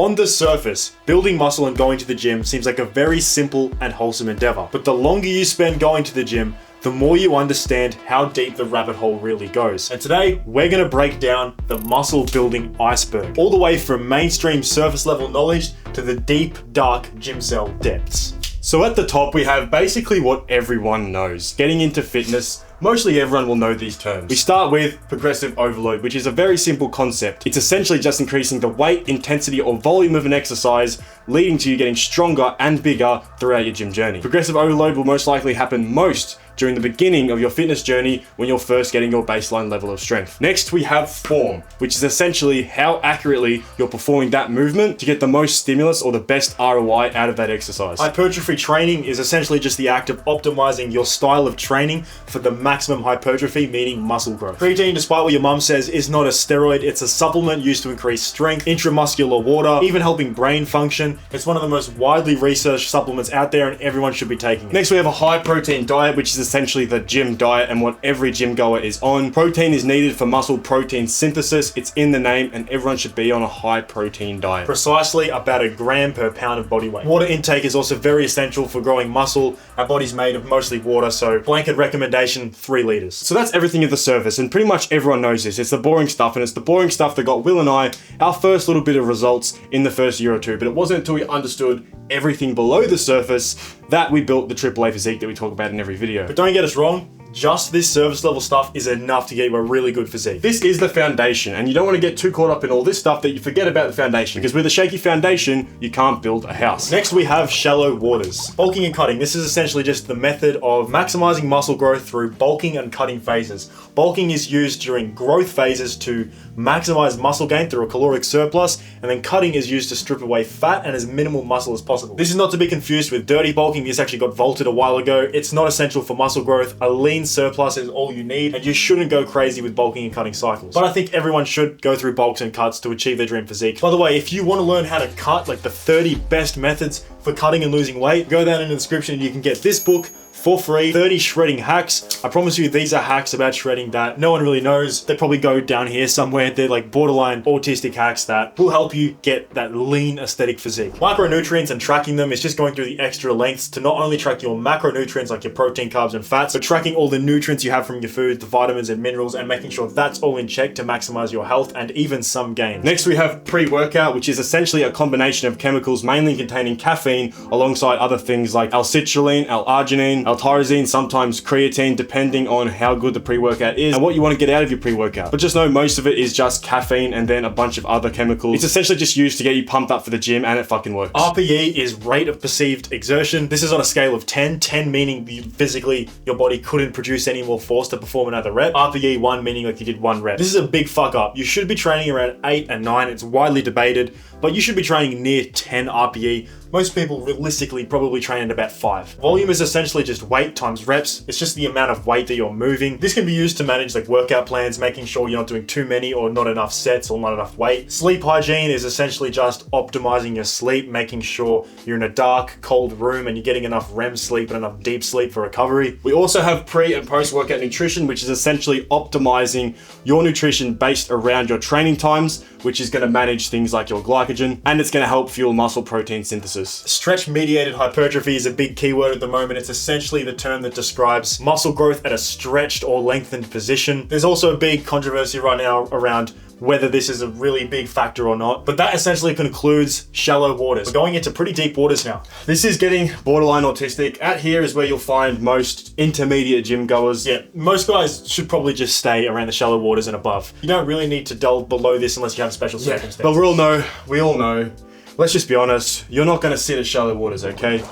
On the surface, building muscle and going to the gym seems like a very simple and wholesome endeavor. But the longer you spend going to the gym, the more you understand how deep the rabbit hole really goes. And today, we're gonna break down the muscle building iceberg, all the way from mainstream surface level knowledge to the deep, dark gym cell depths. So at the top, we have basically what everyone knows. Getting into fitness, mostly everyone will know these terms. We start with progressive overload, which is a very simple concept. It's essentially just increasing the weight, intensity, or volume of an exercise, leading to you getting stronger and bigger throughout your gym journey. Progressive overload will most likely happen most during the beginning of your fitness journey when you're first getting your baseline level of strength. Next, we have form, which is essentially how accurately you're performing that movement to get the most stimulus or the best ROI out of that exercise. Hypertrophy training is essentially just the act of optimizing your style of training for the maximum hypertrophy, meaning muscle growth. Creatine, despite what your mum says, is not a steroid. It's a supplement used to increase strength, intramuscular water, even helping brain function. It's one of the most widely researched supplements out there and everyone should be taking it. Next, we have a high protein diet, which is essentially the gym diet and what every gym goer is on. Protein is needed for muscle protein synthesis. It's in the name and everyone should be on a high protein diet. Precisely about 1 gram per pound of body weight. Water intake is also very essential for growing muscle. Our body's made of mostly water, so blanket recommendation, 3 liters. So that's everything at the surface and pretty much everyone knows this. It's the boring stuff and it's the boring stuff that got Will and I our first little bit of results in the first year or two, but it wasn't until we understood everything below the surface that we built the AAA physique that we talk about in every video. But don't get us wrong, just this surface level stuff is enough to get you a really good physique. This is the foundation, and you don't want to get too caught up in all this stuff that you forget about the foundation, because with a shaky foundation, you can't build a house. Next, we have shallow waters. Bulking and cutting. This is essentially just the method of maximizing muscle growth through bulking and cutting phases. Bulking is used during growth phases to maximize muscle gain through a caloric surplus, and then cutting is used to strip away fat and as minimal muscle as possible. This is not to be confused with dirty bulking. This actually got vaulted a while ago. It's not essential for muscle growth. A lean surplus is all you need, and you shouldn't go crazy with bulking and cutting cycles. But I think everyone should go through bulks and cuts to achieve their dream physique. By the way, if you want to learn how to cut, like the 30 best methods for cutting and losing weight, go down in the description and you can get this book for free, 30 shredding hacks. I promise you these are hacks about shredding that no one really knows. They probably go down here somewhere. They're like borderline autistic hacks that will help you get that lean aesthetic physique. Micronutrients and tracking them is just going through the extra lengths to not only track your macronutrients like your protein, carbs, and fats, but tracking all the nutrients you have from your food, the vitamins and minerals, and making sure that's all in check to maximize your health and even some gain. Next, we have pre-workout, which is essentially a combination of chemicals mainly containing caffeine alongside other things like L-citrulline, L-arginine, L-tyrosine, sometimes creatine, depending on how good the pre-workout is and what you want to get out of your pre-workout. But just know most of it is just caffeine and then a bunch of other chemicals. It's essentially just used to get you pumped up for the gym and it fucking works. RPE is rate of perceived exertion. This is on a scale of 10, 10 meaning physically your body couldn't produce any more force to perform another rep. RPE 1 meaning like you did 1 rep. This is a big fuck up. You should be training around 8 and 9. It's widely debated, but you should be training near 10 RPE. Most people realistically probably train at about 5. Volume is essentially just weight times reps. It's just the amount of weight that you're moving. This can be used to manage like workout plans, making sure you're not doing too many or not enough sets or not enough weight. Sleep hygiene is essentially just optimizing your sleep, making sure you're in a dark, cold room and you're getting enough REM sleep and enough deep sleep for recovery. We also have pre and post workout nutrition, which is essentially optimizing your nutrition based around your training times, which is going to manage things like your glycogen, and it's going to help fuel muscle protein synthesis. Stretch-mediated hypertrophy is a big keyword at the moment. It's essentially the term that describes muscle growth at a stretched or lengthened position. There's also a big controversy right now around whether this is a really big factor or not, but that essentially concludes shallow waters. We're going into pretty deep waters now. This is getting borderline autistic. Out here is where you'll find most intermediate gym goers. Yeah, most guys should probably just stay around the shallow waters and above. You don't really need to delve below this unless you have special circumstances. But we all know, let's just be honest, you're not gonna sit at shallow waters, okay?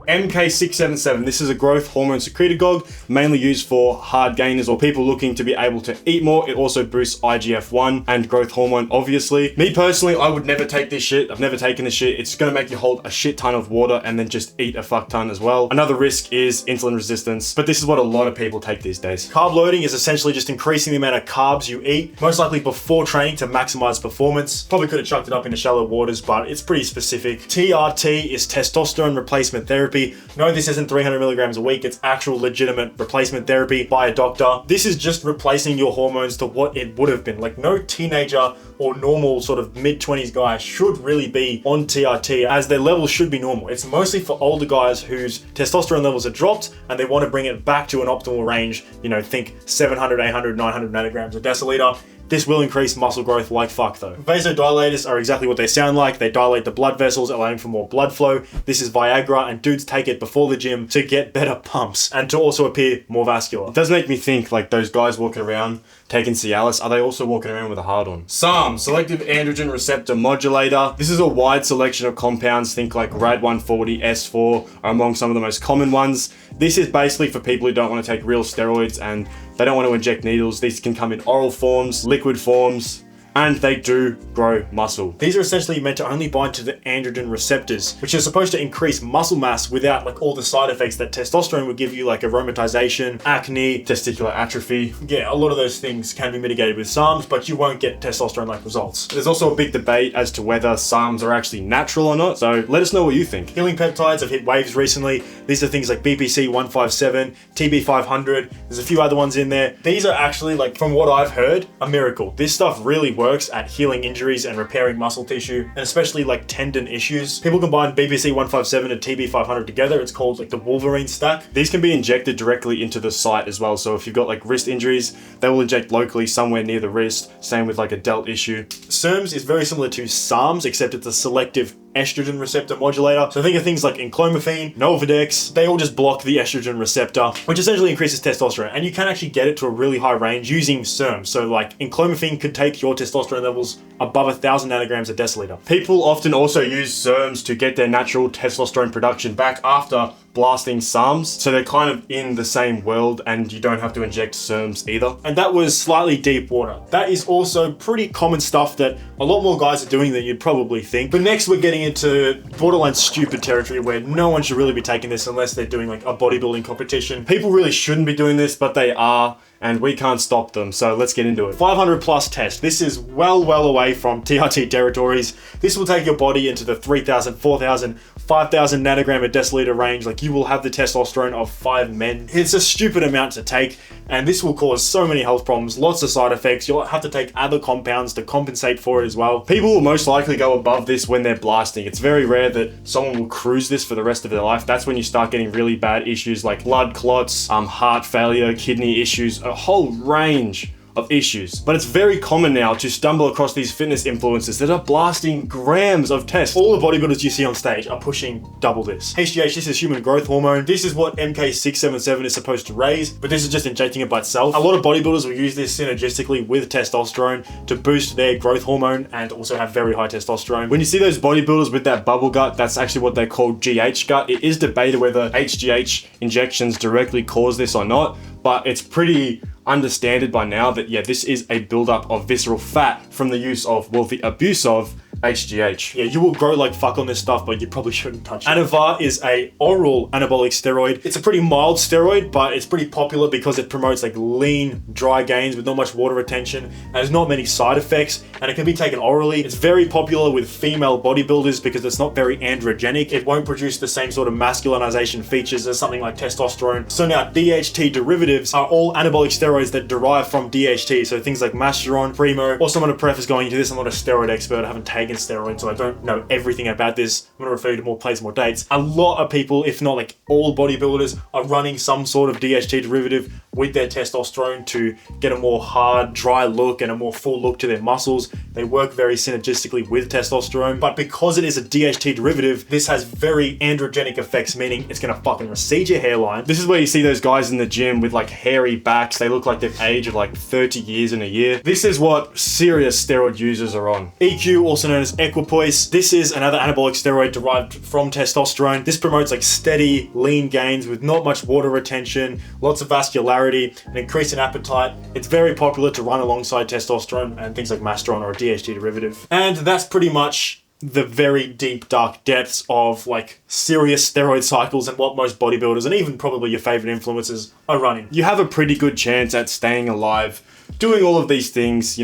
MK677, this is a growth hormone secretagogue, mainly used for hard gainers or people looking to be able to eat more. It also boosts IGF-1 and growth hormone, obviously. Me personally, I would never take this shit. I've never taken this shit. It's gonna make you hold a shit ton of water and then just eat a fuck ton as well. Another risk is insulin resistance, but this is what a lot of people take these days. Carb loading is essentially just increasing the amount of carbs you eat, most likely before training to maximize performance. Probably could have chucked it up into shallow waters, but it's pretty specific. TRT is testosterone replacement therapy. therapy. No, this isn't 300 milligrams a week. It's actual legitimate replacement therapy by a doctor. This is just replacing your hormones to what it would have been. Like, no teenager or normal sort of mid-20s guy should really be on TRT, as their levels should be normal. It's mostly for older guys whose testosterone levels are dropped and they want to bring it back to an optimal range. You know, think 700, 800, 900 nanograms a deciliter. This will increase muscle growth like fuck though. Vasodilators are exactly what they sound like. They dilate the blood vessels, allowing for more blood flow. This is Viagra, and dudes take it before the gym to get better pumps and to also appear more vascular. It does make me think, like, those guys walking around taking Cialis, are they also walking around with a hard on? SARM, selective androgen receptor modulator. This is a wide selection of compounds. Think like RAD140, S4 are among some of the most common ones. This is basically for people who don't want to take real steroids and they don't want to inject needles. These can come in oral forms, liquid forms, and they do grow muscle. These are essentially meant to only bind to the androgen receptors, which are supposed to increase muscle mass without like all the side effects that testosterone would give you, like aromatization, acne, Testicular atrophy. Yeah, a lot of those things can be mitigated with SARMs, but you won't get testosterone-like results. There's also a big debate as to whether SARMs are actually natural or not, so let us know what you think. Healing peptides have hit waves recently. These are things like BPC 157, TB 500. There's a few other ones in there. These are actually, like, from what I've heard, a miracle. This stuff really works at healing injuries and repairing muscle tissue, and especially like tendon issues. People combine BPC 157 and TB 500 together. It's called like the Wolverine stack. These can be injected directly into the site as well. So if you've got like wrist injuries, they will inject locally somewhere near the wrist. Same with like a delt issue. SERMs is very similar to SARMs, except it's a selective estrogen receptor modulator. So think of things like enclomiphene, Nolvadex. They all just block the estrogen receptor, which essentially increases testosterone. And you can actually get it to a really high range using SERMs. So like enclomiphene could take your testosterone levels above 1,000 nanograms a deciliter. People often also use SERMs to get their natural testosterone production back after blasting SARMs. So they're kind of in the same world and you don't have to inject SERMs either. And that was slightly deep water. That is also pretty common stuff that a lot more guys are doing than you'd probably think. But next we're getting into borderline stupid territory where no one should really be taking this unless they're doing like a bodybuilding competition. People really shouldn't be doing this, but they are, and we can't stop them. So let's get into it. 500 plus test. This is well away from TRT territories. This will take your body into the 3,000, 4,000, 5,000 nanogram a deciliter range. Like, you will have the testosterone of 5 men. It's a stupid amount to take, and this will cause so many health problems, lots of side effects. You'll have to take other compounds to compensate for it as well. People will most likely go above this when they're blasting. It's very rare that someone will cruise this for the rest of their life. That's when you start getting really bad issues like blood clots, heart failure, kidney issues, a whole range of issues. But it's very common now to stumble across these fitness influencers that are blasting grams of test. All the bodybuilders you see on stage are pushing double this. HGH, this is human growth hormone. This is what MK677 is supposed to raise, but this is just injecting it by itself. A lot of bodybuilders will use this synergistically with testosterone to boost their growth hormone and also have very high testosterone. When you see those bodybuilders with that bubble gut, that's actually what they call GH gut. It is debated whether HGH injections directly cause this or not, but it's pretty understood by now that, yeah, this is a buildup of visceral fat from the use of, well, the abuse of HGH. Yeah, you will grow like fuck on this stuff, but you probably shouldn't touch it. Anavar is a oral anabolic steroid. It's a pretty mild steroid, but it's pretty popular because it promotes like lean, dry gains with not much water retention, and there's not many side effects, and it can be taken orally. It's very popular with female bodybuilders because it's not very androgenic. It won't produce the same sort of masculinization features as something like testosterone. So now DHT derivatives are all anabolic steroids that derive from DHT. So things like Masteron, Primo. Also, I'm going to preface going into this, I'm not a steroid expert. I haven't taken steroids, so I don't know everything about this. I'm going to refer you to more places, more dates. A lot of people, if not like all bodybuilders, are running some sort of DHT derivative with their testosterone to get a more hard, dry look and a more full look to their muscles. They work very synergistically with testosterone, but because it is a DHT derivative, this has very androgenic effects, meaning it's going to fucking recede your hairline. This is where you see those guys in the gym with like hairy backs. They look like they've aged like 30 years in a year. This is what serious steroid users are on. EQ, also known as equipoise. This is another anabolic steroid derived from testosterone. This promotes like steady, lean gains with not much water retention, lots of vascularity, an increase in appetite. It's very popular to run alongside testosterone and things like Masteron or a DHT derivative. And that's pretty much the very deep, dark depths of like serious steroid cycles and what most bodybuilders and even probably your favorite influencers are running. You have a pretty good chance at staying alive doing all of these things,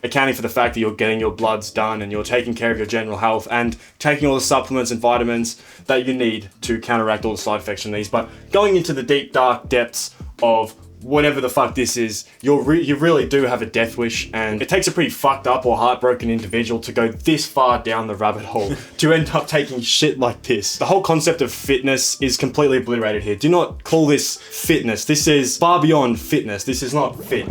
accounting for the fact that you're getting your bloods done and you're taking care of your general health and taking all the supplements and vitamins that you need to counteract all the side effects from these. But going into the deep, dark depths of whatever the fuck this is, you really do have a death wish, and it takes a pretty fucked up or heartbroken individual to go this far down the rabbit hole to end up taking shit like this. The whole concept of fitness is completely obliterated here. Do not call this fitness. This is far beyond fitness. This is not fit.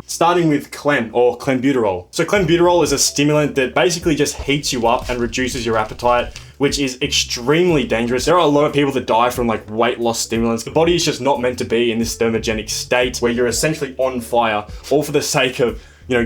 Starting with clen or clenbuterol. So clenbuterol is a stimulant that basically just heats you up and reduces your appetite, which is extremely dangerous. There are a lot of people that die from like weight loss stimulants. The body is just not meant to be in this thermogenic state where you're essentially on fire, all for the sake of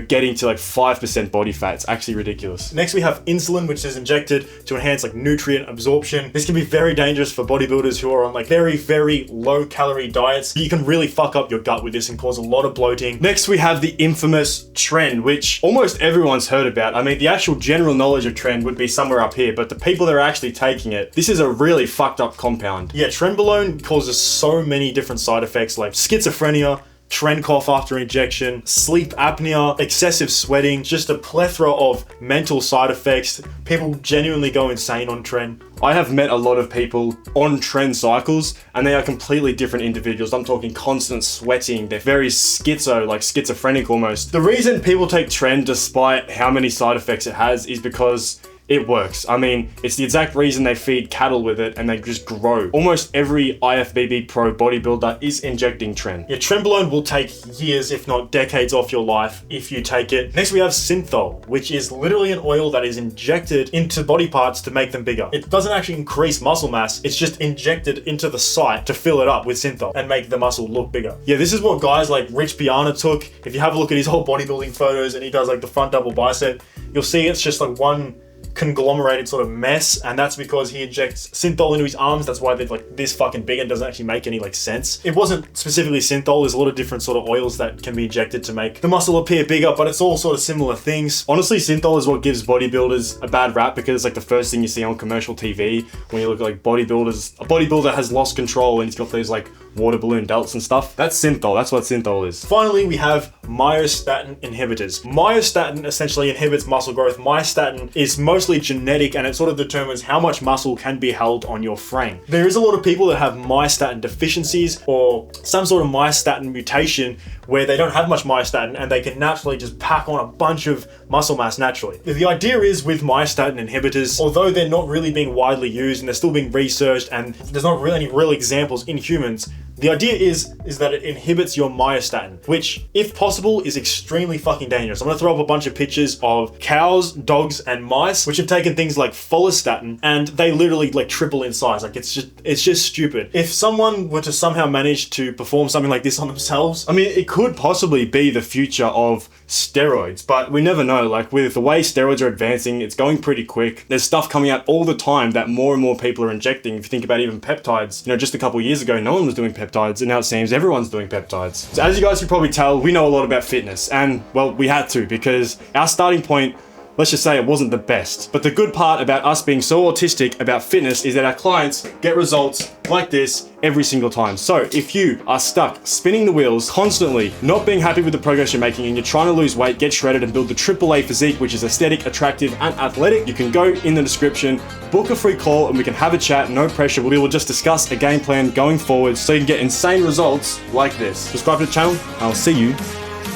getting to like 5% body fat. It's actually ridiculous. Next, we have insulin, which is injected to enhance like nutrient absorption. This can be very dangerous for bodybuilders who are on like very, very low calorie diets. You can really fuck up your gut with this and cause a lot of bloating. Next, we have the infamous Tren, which almost everyone's heard about. I mean, the actual general knowledge of Tren would be somewhere up here, but the people that are actually taking it, this is a really fucked up compound. Yeah, Trenbolone causes so many different side effects like schizophrenia, tren cough after injection, sleep apnea, excessive sweating, just a plethora of mental side effects. People genuinely go insane on tren. I have met a lot of people on tren cycles and they are completely different individuals. I'm talking constant sweating. They're very schizophrenic almost. The reason people take tren despite how many side effects it has is because it works. I mean, it's the exact reason they feed cattle with it and they just grow. Almost every IFBB pro bodybuilder is injecting tren. Yeah, Trenbolone will take years, if not decades, off your life if you take it. Next, we have synthol, which is literally an oil that is injected into body parts to make them bigger. It doesn't actually increase muscle mass. It's just injected into the site to fill it up with synthol and make the muscle look bigger. Yeah, this is what guys like Rich Piana took. If you have a look at his whole bodybuilding photos and he does like the front double bicep, you'll see it's just like one conglomerated sort of mess, and that's because he injects synthol into his arms. That's why they're like this fucking big and doesn't actually make any like sense. It wasn't specifically synthol. There's a lot of different sort of oils that can be injected to make the muscle appear bigger, but it's all sort of similar things. Honestly, synthol is what gives bodybuilders a bad rap because it's like the first thing you see on commercial TV when you look at like bodybuilders. A bodybuilder has lost control and he's got these like water balloon delts and stuff. That's synthol. That's what synthol is. Finally, we have myostatin inhibitors. Myostatin essentially inhibits muscle growth. Myostatin is mostly genetic and it sort of determines how much muscle can be held on your frame. There is a lot of people that have myostatin deficiencies or some sort of myostatin mutation where they don't have much myostatin and they can naturally just pack on a bunch of muscle mass naturally. The idea is with myostatin inhibitors, although they're not really being widely used and they're still being researched and there's not really any real examples in humans, the idea is that it inhibits your myostatin, which, if possible, is extremely fucking dangerous. I'm gonna throw up a bunch of pictures of cows, dogs, and mice, which have taken things like follistatin, and they literally like triple in size. Like it's just stupid. If someone were to somehow manage to perform something like this on themselves, I mean, it could possibly be the future of steroids, but we never know. Like with the way steroids are advancing, it's going pretty quick. There's stuff coming out all the time that more and more people are injecting. If you think about even peptides, just a couple years ago, no one was doing peptides, and now it seems everyone's doing peptides. So as you guys can probably tell, we know a lot about fitness, and well, we had to because our starting point, let's just say it wasn't the best. But the good part about us being so autistic about fitness is that our clients get results like this every single time. So if you are stuck spinning the wheels constantly, not being happy with the progress you're making, and you're trying to lose weight, get shredded, and build the AAA physique, which is aesthetic, attractive, and athletic, you can go in the description, book a free call, and we can have a chat, no pressure. We will just discuss a game plan going forward so you can get insane results like this. Subscribe to the channel, and I'll see you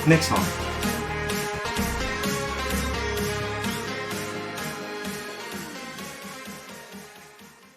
next time.